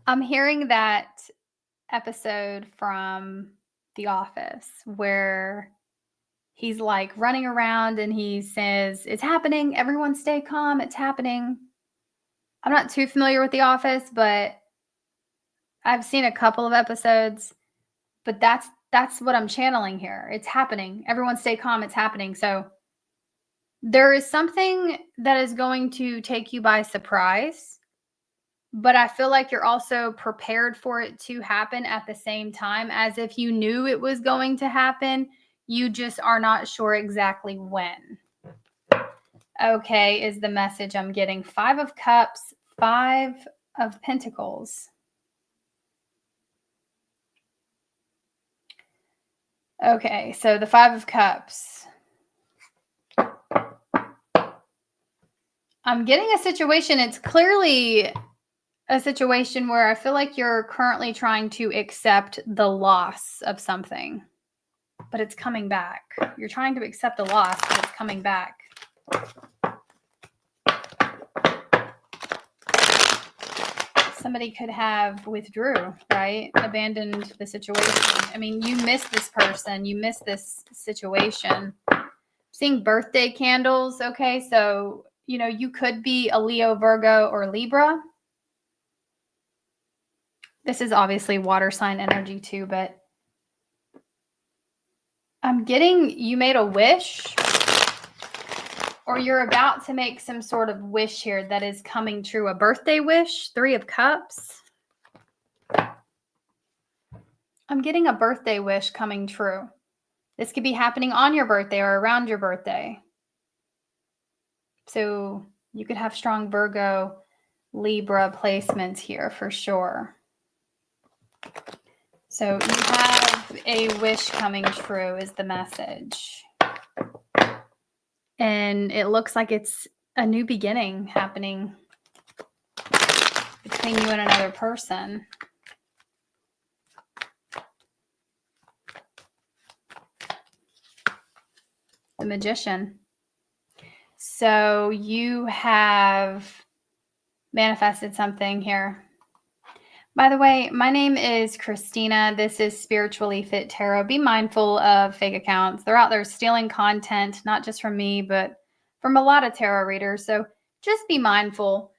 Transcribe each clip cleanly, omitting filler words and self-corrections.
I'm hearing that episode from The Office where he's like running around and he says, "It's happening. Everyone stay calm. It's happening." I'm not too familiar with The Office, but I've seen a couple of episodes, but that's what I'm channeling here. It's happening. Everyone stay calm. It's happening. So there is something that is going to take you by surprise, but I feel like you're also prepared for it to happen at the same time, as if you knew it was going to happen. You just are not sure exactly when. Okay, is the message I'm getting. 5 of Cups, 5 of Pentacles. Okay, so the 5 of Cups. I'm getting a situation. It's clearly a situation where I feel like you're currently trying to accept the loss of something, but it's coming back. You're trying to accept the loss, but it's coming back. Somebody could have withdrew, right? Abandoned the situation. I mean, you miss this person. You miss this situation. Seeing birthday candles. Okay, so, you could be a Leo, Virgo, or Libra. This is obviously water sign energy too, but I'm getting you made a wish, or you're about to make some sort of wish here that is coming true. A birthday wish, 3 of Cups. I'm getting a birthday wish coming true. This could be happening on your birthday or around your birthday. So you could have strong Virgo, Libra placements here for sure. So you have a wish coming true is the message. And it looks like it's a new beginning happening between you and another person. The Magician. So you have manifested something here. By the way, my name is Christina. This is Spiritually Fit Tarot. Be mindful of fake accounts. They're out there stealing content, not just from me, but from a lot of tarot readers. So just be mindful.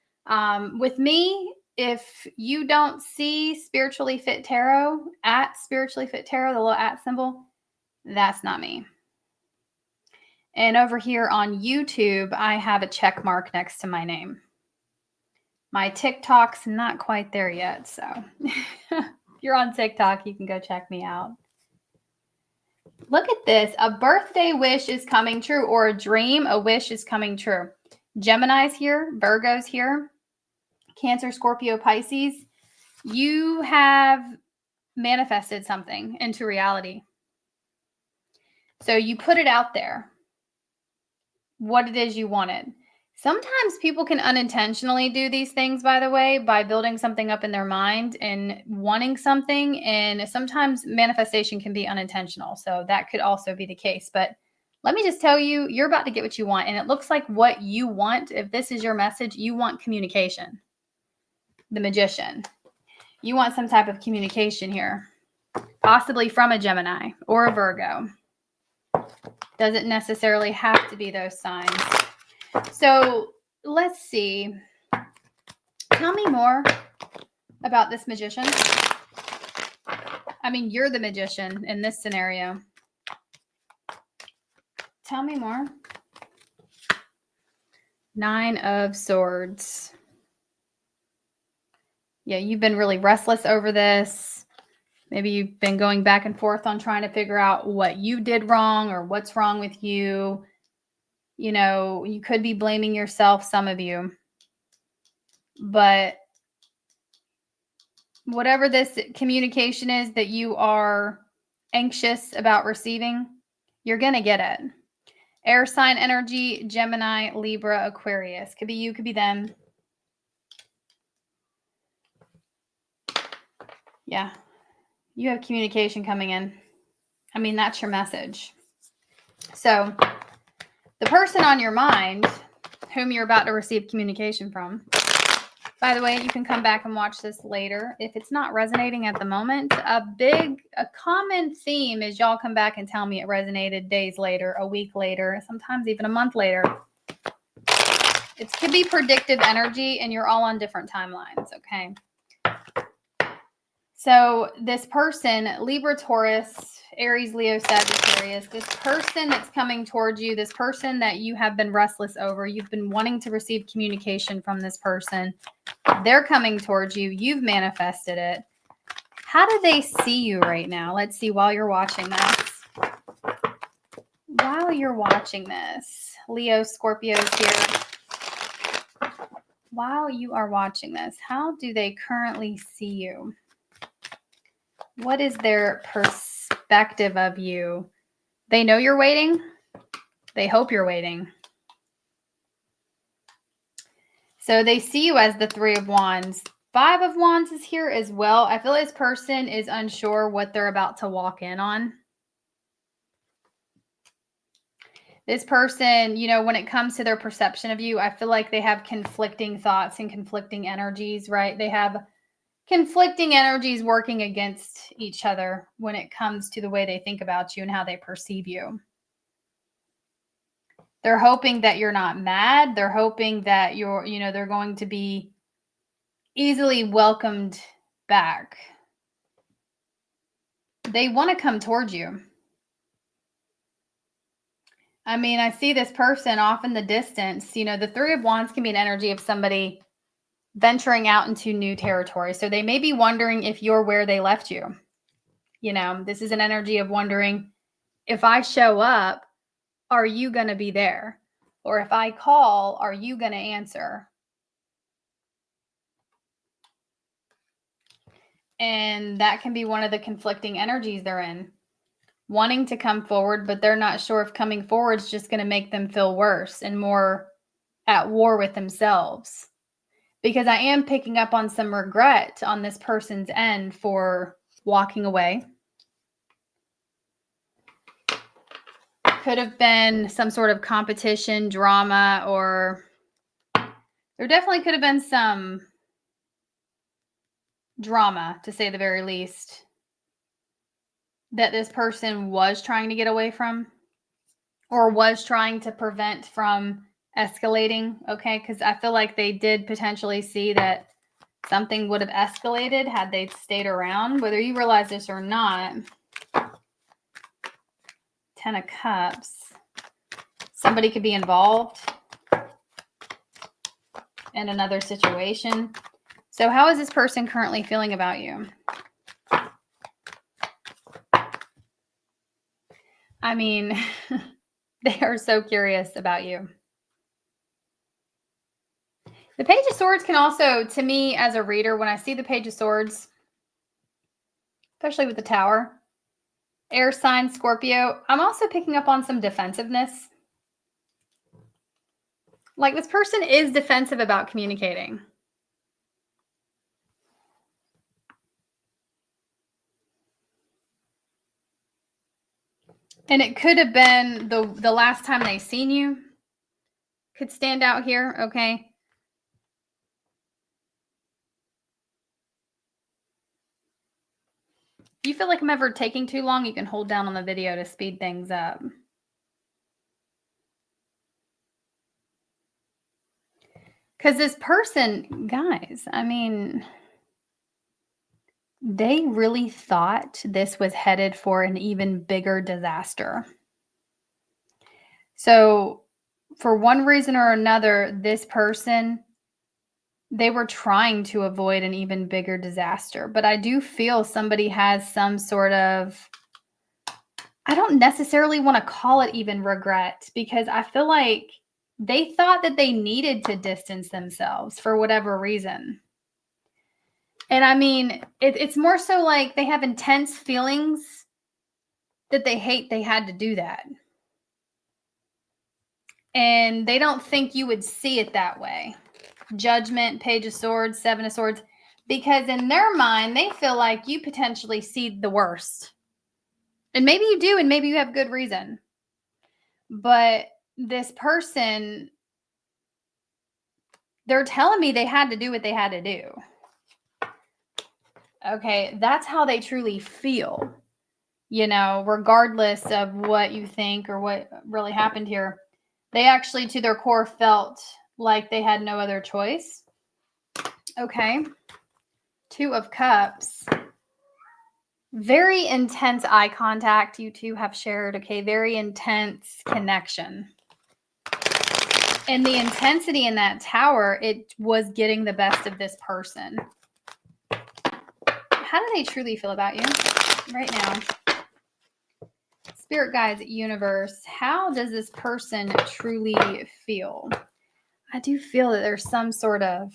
With me, if you don't see Spiritually Fit Tarot at Spiritually Fit Tarot, the little at symbol, that's not me. And over here on YouTube, I have a check mark next to my name. My TikTok's not quite there yet, so if you're on TikTok, you can go check me out. Look at this. A birthday wish is coming true, or a dream, a wish is coming true. Gemini's here, Virgo's here, Cancer, Scorpio, Pisces. You have manifested something into reality. So you put it out there, what it is you wanted. Sometimes people can unintentionally do these things, by the way, by building something up in their mind and wanting something. And sometimes manifestation can be unintentional. So that could also be the case. But let me just tell you, you're about to get what you want. And it looks like what you want, if this is your message, you want communication. The Magician. You want some type of communication here, possibly from a Gemini or a Virgo. Doesn't necessarily have to be those signs. So let's see. Tell me more about this Magician. I mean, you're the Magician in this scenario. Tell me more. 9 of Swords. Yeah, you've been really restless over this. Maybe you've been going back and forth on trying to figure out what you did wrong or what's wrong with you. You could be blaming yourself, some of you. But whatever this communication is that you are anxious about receiving, you're going to get it. Air sign energy, Gemini, Libra, Aquarius. Could be you, could be them. Yeah. You have communication coming in. I mean, that's your message. So the person on your mind, whom you're about to receive communication from, By the way, you can come back and watch this later. If it's not resonating at the moment, a common theme is y'all come back and tell me it resonated days later, a week later, sometimes even a month later. It could be predictive energy, and you're all on different timelines, okay? So this person, Libra, Taurus, Aries, Leo, Sagittarius, this person that's coming towards you, this person that you have been restless over, you've been wanting to receive communication from this person, they're coming towards you, you've manifested it. How do they see you right now? Let's see while you're watching this. While you're watching this, Leo, Scorpio's here. While you are watching this, how do they currently see you? What is their perspective of you? They know you're waiting. They hope you're waiting. So they see you as the Three of Wands. Five of Wands is here as well. I feel this person is unsure what they're about to walk in on. This person, you know, when it comes to their perception of you, I feel like they have conflicting thoughts and conflicting energies, right? They have conflicting energies working against each other when it comes to the way they think about you and how they perceive you. They're hoping that you're not mad. They're hoping that they're going to be easily welcomed back. They want to come towards you. I mean, I see this person off in the distance. You know, the Three of Wands can be an energy of somebody venturing out into new territory. So they may be wondering if you're where they left you. You know, this is an energy of wondering, if I show up, are you going to be there? Or if I call, are you going to answer? And that can be one of the conflicting energies they're in. Wanting to come forward, but they're not sure if coming forward is just going to make them feel worse and more at war with themselves. Because I am picking up on some regret on this person's end for walking away. Could have been some sort of competition, drama, or there definitely could have been some drama, to say the very least, that this person was trying to get away from or was trying to prevent from escalating, okay? Because I feel like they did potentially see that something would have escalated had they stayed around, whether you realize this or not. 10 of Cups. Somebody could be involved in another situation. So how is this person currently feeling about you? I mean, they are so curious about you. The Page of Swords can also, to me as a reader, when I see the Page of Swords, especially with the Tower, air sign, Scorpio, I'm also picking up on some defensiveness. Like this person is defensive about communicating. And it could have been the last time they seen you could stand out here, okay? If you feel like I'm ever taking too long, you can hold down on the video to speed things up. Because this person, guys, I mean, they really thought this was headed for an even bigger disaster. So for one reason or another, this person, they were trying to avoid an even bigger disaster. But I do feel somebody has some sort of, I don't necessarily want to call it even regret, because I feel like they thought that they needed to distance themselves for whatever reason. And I mean, it's more so like they have intense feelings that they hate they had to do that. And they don't think you would see it that way. Judgment, Page of Swords, Seven of Swords. Because in their mind, they feel like you potentially see the worst. And maybe you do, and maybe you have good reason. But this person, They're telling me they had to do what they had to do. Okay, that's how they truly feel, regardless of what you think or what really happened here. They actually, to their core, felt like they had no other choice. Okay. 2 of Cups. Very intense eye contact you two have shared. Okay, very intense connection. And the intensity in that Tower, it was getting the best of this person. How do they truly feel about you right now? Spirit guides, universe, how does this person truly feel? I do feel that there's some sort of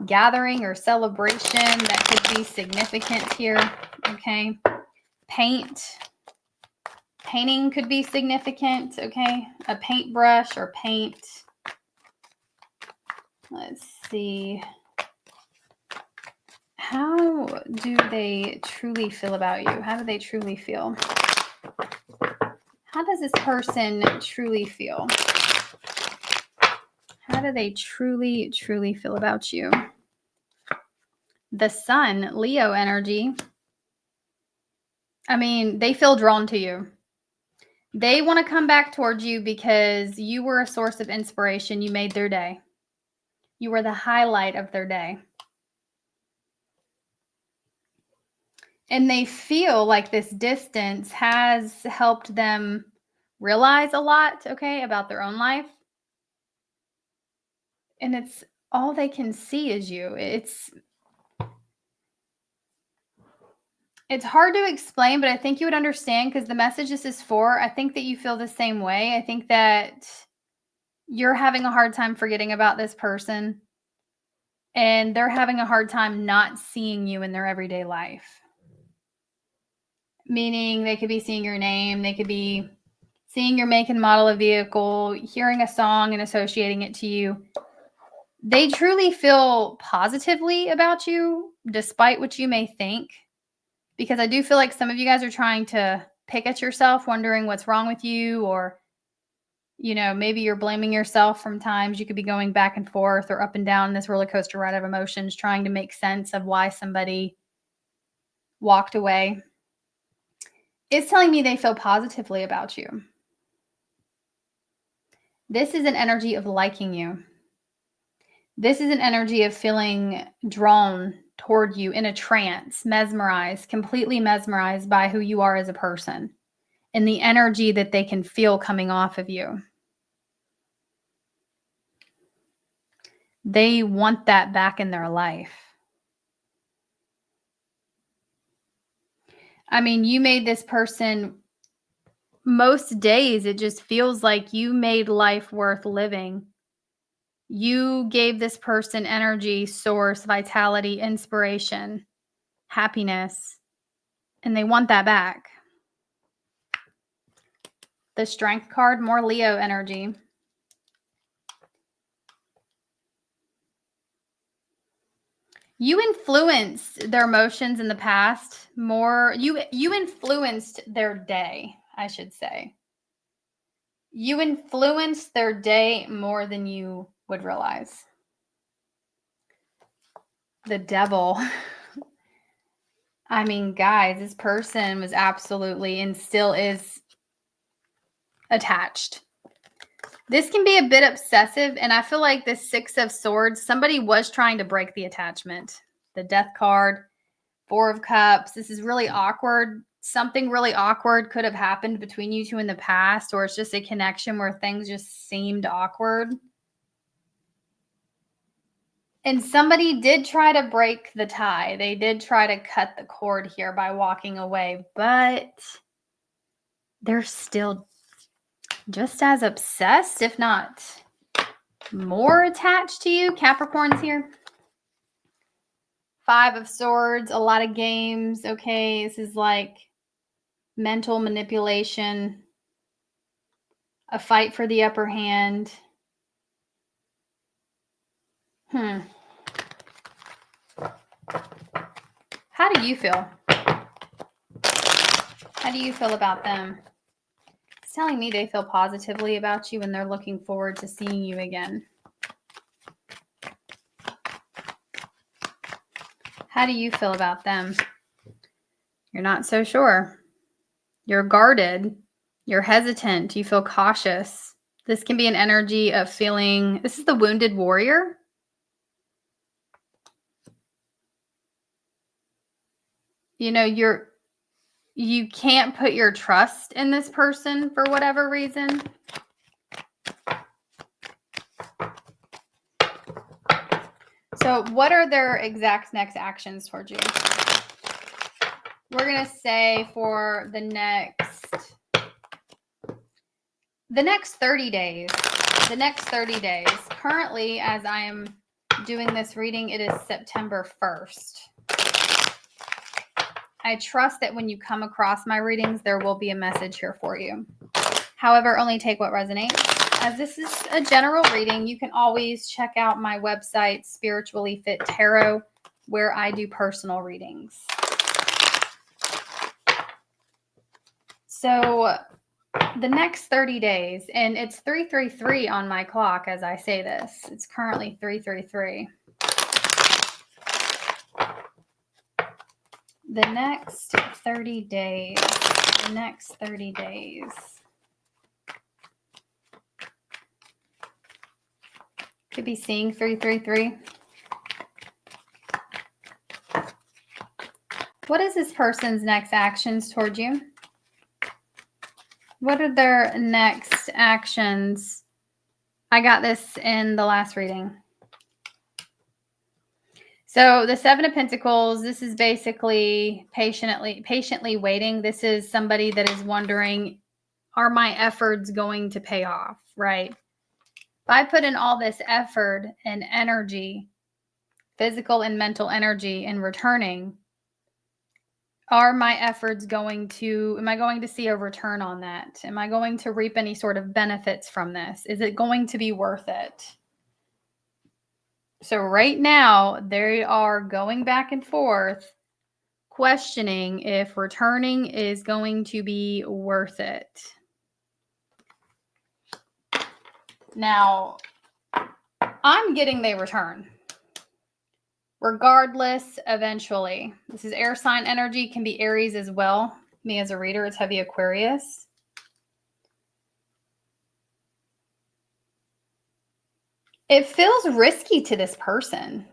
gathering or celebration that could be significant here. Okay. Painting could be significant. Okay. A paintbrush or paint. Let's see. How do they truly feel about you? How do they truly feel? How does this person truly feel? How do they truly, truly feel about you? The Sun, Leo energy. I mean, they feel drawn to you. They want to come back towards you because you were a source of inspiration. You made their day. You were the highlight of their day. And they feel like this distance has helped them realize a lot, okay, about their own life. And it's all they can see is you. It's hard to explain, but I think you would understand because the message this is for, I think that you feel the same way. I think that you're having a hard time forgetting about this person and they're having a hard time not seeing you in their everyday life. Meaning they could be seeing your name, they could be seeing your make and model of vehicle, hearing a song and associating it to you. They truly feel positively about you, despite what you may think. Because I do feel like some of you guys are trying to pick at yourself, wondering what's wrong with you, or, maybe you're blaming yourself from times. You could be going back and forth or up and down this roller coaster ride of emotions, trying to make sense of why somebody walked away. It's telling me they feel positively about you. This is an energy of liking you. This is an energy of feeling drawn toward you in a trance, mesmerized, completely mesmerized by who you are as a person and the energy that they can feel coming off of you. They want that back in their life. I mean, you made this person, most days, it just feels like you made life worth living. You gave this person energy, source, vitality, inspiration, happiness, and they want that back. The Strength card, more Leo energy. You influenced their emotions in the past more. You influenced their day, I should say. You influenced their day more than you would realize. The Devil. I mean, guys, this person was absolutely and still is attached. This can be a bit obsessive, and I feel like the 6 of Swords, somebody was trying to break the attachment. The Death card, 4 of Cups. This is really awkward. Something really awkward could have happened between you two in the past, or it's just a connection where things just seemed awkward. And somebody did try to break the tie. They did try to cut the cord here by walking away, but they're still just as obsessed, if not more attached to you. Capricorn's here. 5 of Swords, a lot of games. Okay, this is like mental manipulation, a fight for the upper hand. How do you feel? How do you feel about them? It's telling me they feel positively about you and they're looking forward to seeing you again. How do you feel about them? You're not so sure. You're guarded. You're hesitant. You feel cautious. This can be an energy of feeling, this is the wounded warrior. You know, you can't put your trust in this person for whatever reason. So what are their exact next actions towards you? We're going to say for the next 30 days. The next 30 days. Currently, as I am doing this reading, it is September 1st. I trust that when you come across my readings, there will be a message here for you. However, only take what resonates. As this is a general reading, you can always check out my website, Spiritually Fit Tarot, where I do personal readings. So the next 30 days, and it's 333 on my clock as I say this. It's currently 333. The next 30 days. The next 30 days. Could be seeing 333. What is this person's next actions toward you? What are their next actions? I got this in the last reading. So the Seven of Pentacles, this is basically patiently waiting. This is somebody that is wondering, are my efforts going to pay off, right? If I put in all this effort and energy, physical and mental energy in returning, are my efforts am I going to see a return on that? Am I going to reap any sort of benefits from this? Is it going to be worth it? So right now, they are going back and forth, questioning if returning is going to be worth it. Now, I'm getting they return. Regardless, eventually. This is air sign energy, can be Aries as well. Me as a reader, it's heavy Aquarius. It feels risky to this person.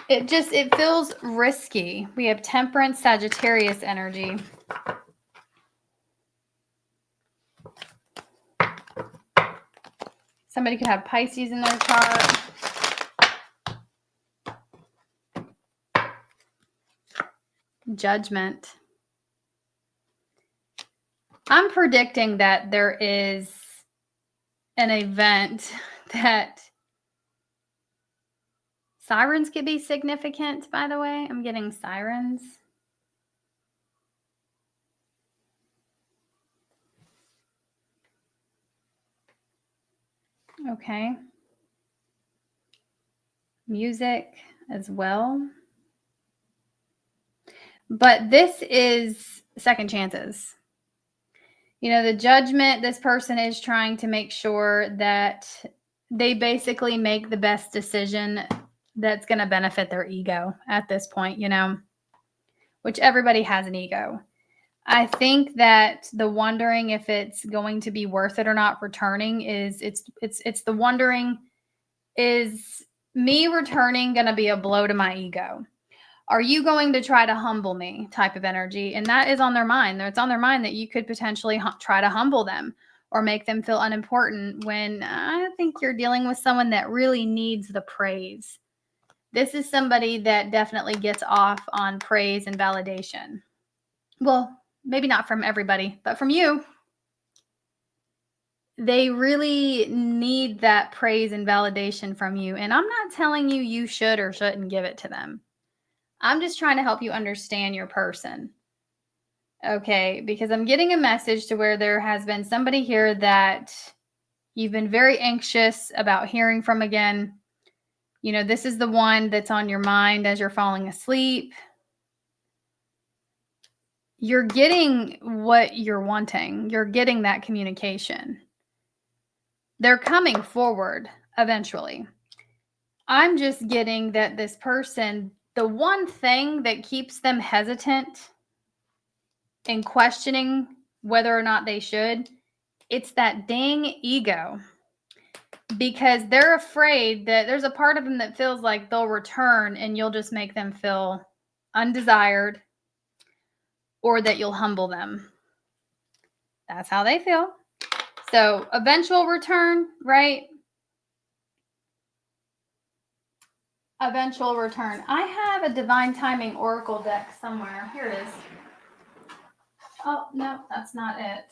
It feels risky. We have Temperance, Sagittarius energy. Somebody could have Pisces in their chart. Judgment. I'm predicting that there is an event that sirens could be significant, by the way. I'm getting sirens. Okay. Music as well. But this is second chances. You know, the judgment, this person is trying to make sure that they basically make the best decision that's going to benefit their ego at this point, you know, which everybody has an ego. I think that the wondering if it's going to be worth it or not returning is it's the wondering, is me returning going to be a blow to my ego? Are you going to try to humble me type of energy? And that is on their mind. It's on their mind that you could potentially try to humble them or make them feel unimportant, when I think you're dealing with someone that really needs the praise. This is somebody that definitely gets off on praise and validation. Well, maybe not from everybody, but from you. They really need that praise and validation from you. And I'm not telling you you should or shouldn't give it to them. I'm just trying to help you understand your person. Okay, because I'm getting a message to where there has been somebody here that you've been very anxious about hearing from again. You know, this is the one that's on your mind as you're falling asleep. You're getting what you're wanting. You're getting that communication. They're coming forward eventually. I'm just getting that this person, the one thing that keeps them hesitant and questioning whether or not they should, it's that dang ego. Because they're afraid that there's a part of them that feels like they'll return and you'll just make them feel undesired or that you'll humble them. That's how they feel. So, eventual return, right? Eventual return. I have a divine timing oracle deck somewhere. Here it is. Oh, no, that's not it.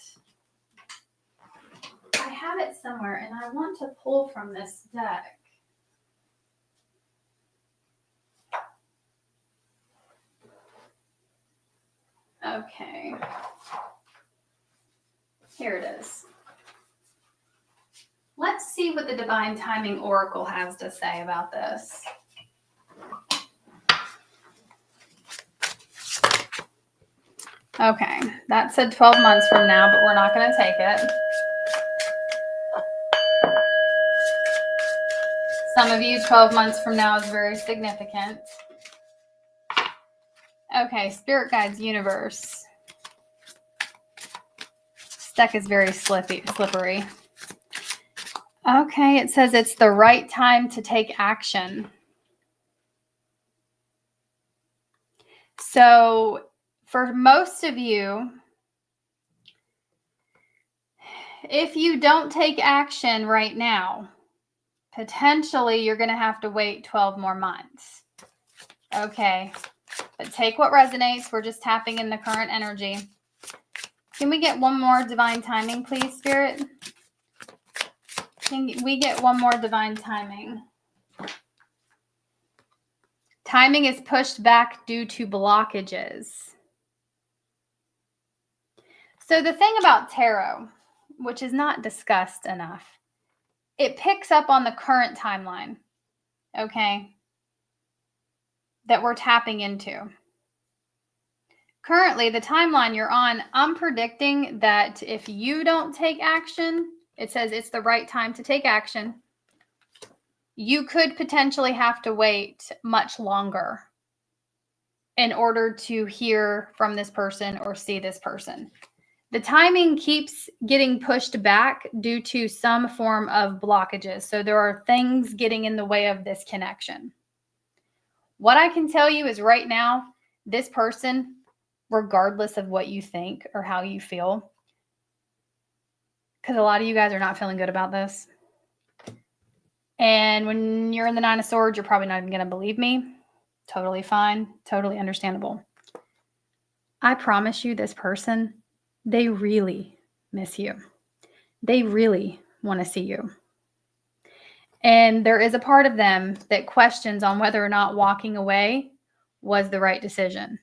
I have it somewhere and I want to pull from this deck. Okay. Here it is. Let's see what the Divine Timing Oracle has to say about this. Okay, that said 12 months from now, but we're not going to take it. Some of you, 12 months from now is very significant. Okay, Spirit Guides Universe. This deck is very slippery. Okay, it says it's the right time to take action. So, for most of you, if you don't take action right now, potentially you're going to have to wait 12 more months. Okay, but take what resonates. We're just tapping in the current energy. Can we get one more divine timing, please, Spirit? Can we get one more divine timing? Timing is pushed back due to blockages. So the thing about tarot, which is not discussed enough, it picks up on the current timeline, okay, that we're tapping into. Currently, the timeline you're on, I'm predicting that if you don't take action, it says it's the right time to take action. You could potentially have to wait much longer in order to hear from this person or see this person. The timing keeps getting pushed back due to some form of blockages. So there are things getting in the way of this connection. What I can tell you is right now, this person, regardless of what you think or how you feel, because a lot of you guys are not feeling good about this. And when you're in the Nine of Swords, you're probably not even going to believe me. Totally fine. Totally understandable. I promise you, this person, they really miss you. They really want to see you. And there is a part of them that questions on whether or not walking away was the right decision.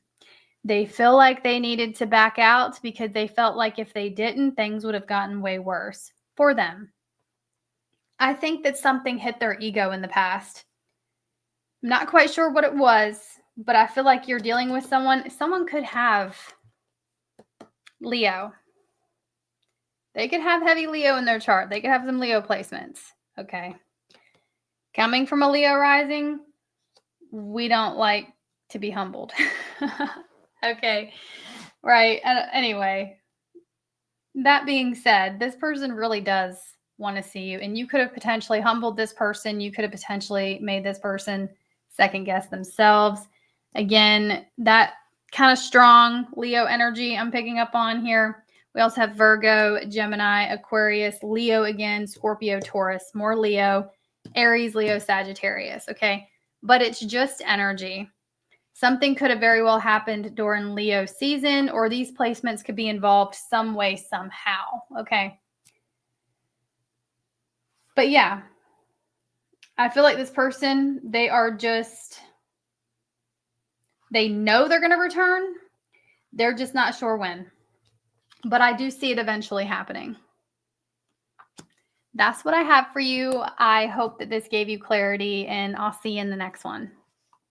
They feel like they needed to back out because they felt like if they didn't, things would have gotten way worse for them. I think that something hit their ego in the past. I'm not quite sure what it was, but I feel like you're dealing with someone could have Leo. They could have heavy Leo in their chart. They could have some Leo placements. Okay. Coming from a Leo rising, we don't like to be humbled. Okay. Right. Anyway, that being said, this person really does want to see you, and you could have potentially humbled this person. You could have potentially made this person second guess themselves. Again, that kind of strong Leo energy I'm picking up on here. We also have Virgo, Gemini, Aquarius, Leo again, Scorpio, Taurus, more Leo, Aries, Leo, Sagittarius. Okay. But it's just energy. Something could have very well happened during Leo season, or these placements could be involved some way, somehow. Okay. But yeah, I feel like this person, they know they're going to return. They're just not sure when. But I do see it eventually happening. That's what I have for you. I hope that this gave you clarity, and I'll see you in the next one.